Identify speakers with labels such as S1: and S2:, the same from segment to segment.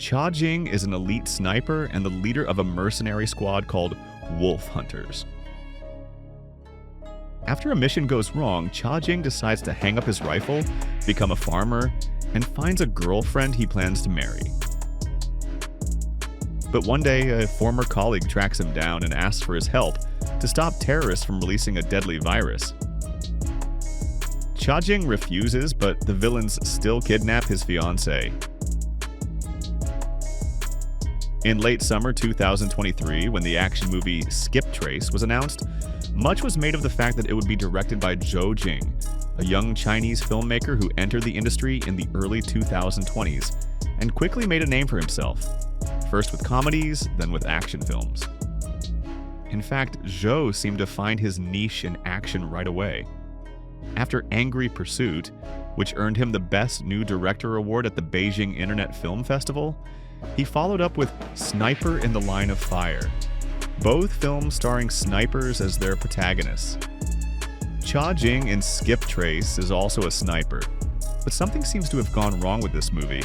S1: Cha Jing is an elite sniper and the leader of a mercenary squad called Wolf Hunters. After a mission goes wrong, Cha Jing decides to hang up his rifle, become a farmer, and finds a girlfriend he plans to marry. But one day, a former colleague tracks him down and asks for his help to stop terrorists from releasing a deadly virus. Cha Jing refuses, but the villains still kidnap his fiancée. In late summer 2023, when the action movie Skiptrace was announced, much was made of the fact that it would be directed by Zhou Jing, a young Chinese filmmaker who entered the industry in the early 2020s and quickly made a name for himself, first with comedies, then with action films. In fact, Zhou seemed to find his niche in action right away. After Angry Pursuit, which earned him the Best New Director award at the Beijing Internet Film Festival, he followed up with Sniper in the Line of Fire, both films starring snipers as their protagonists. Cha Jing in Skiptrace is also a sniper, but something seems to have gone wrong with this movie.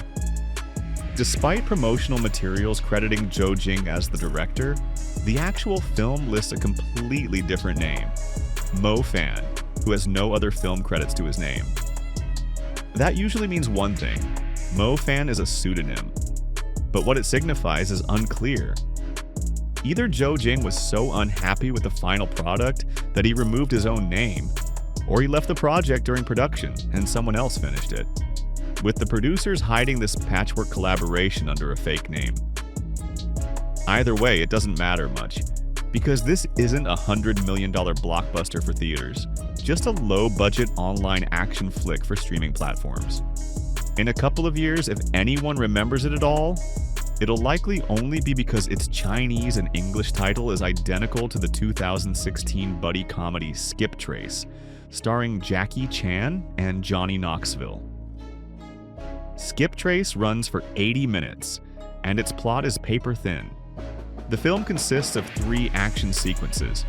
S1: Despite promotional materials crediting Zhou Jing as the director, the actual film lists a completely different name, Mo Fan, who has no other film credits to his name. That usually means one thing: Mo Fan is a pseudonym. But what it signifies is unclear. Either Zhou Jing was so unhappy with the final product that he removed his own name, or he left the project during production and someone else finished it, with the producers hiding this patchwork collaboration under a fake name. Either way, it doesn't matter much, because this isn't a $100 million blockbuster for theaters, just a low-budget online action flick for streaming platforms. In a couple of years, if anyone remembers it at all, it'll likely only be because its Chinese and English title is identical to the 2016 buddy comedy Skiptrace, starring Jackie Chan and Johnny Knoxville. Skiptrace runs for 80 minutes, and its plot is paper thin. The film consists of 3 action sequences.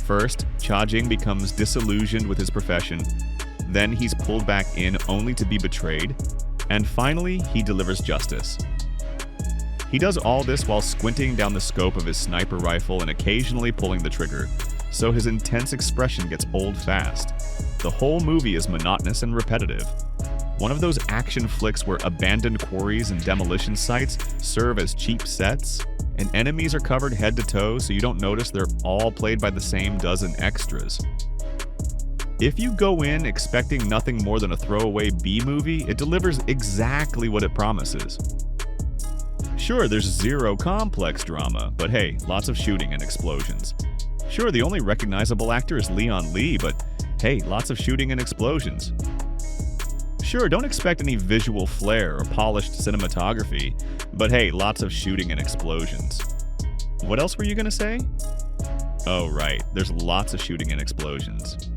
S1: First, Cha Jing becomes disillusioned with his profession, then he's pulled back in only to be betrayed, and finally, he delivers justice. He does all this while squinting down the scope of his sniper rifle and occasionally pulling the trigger, so his intense expression gets old fast. The whole movie is monotonous and repetitive. One of those action flicks where abandoned quarries and demolition sites serve as cheap sets, and enemies are covered head to toe so you don't notice they're all played by the same dozen extras. If you go in expecting nothing more than a throwaway B-movie, it delivers exactly what it promises. Sure, there's zero complex drama, but hey, lots of shooting and explosions. Sure, the only recognizable actor is Leon Lee, but hey, lots of shooting and explosions. Sure, don't expect any visual flair or polished cinematography, but hey, lots of shooting and explosions. What else were you gonna say? Oh right, there's lots of shooting and explosions.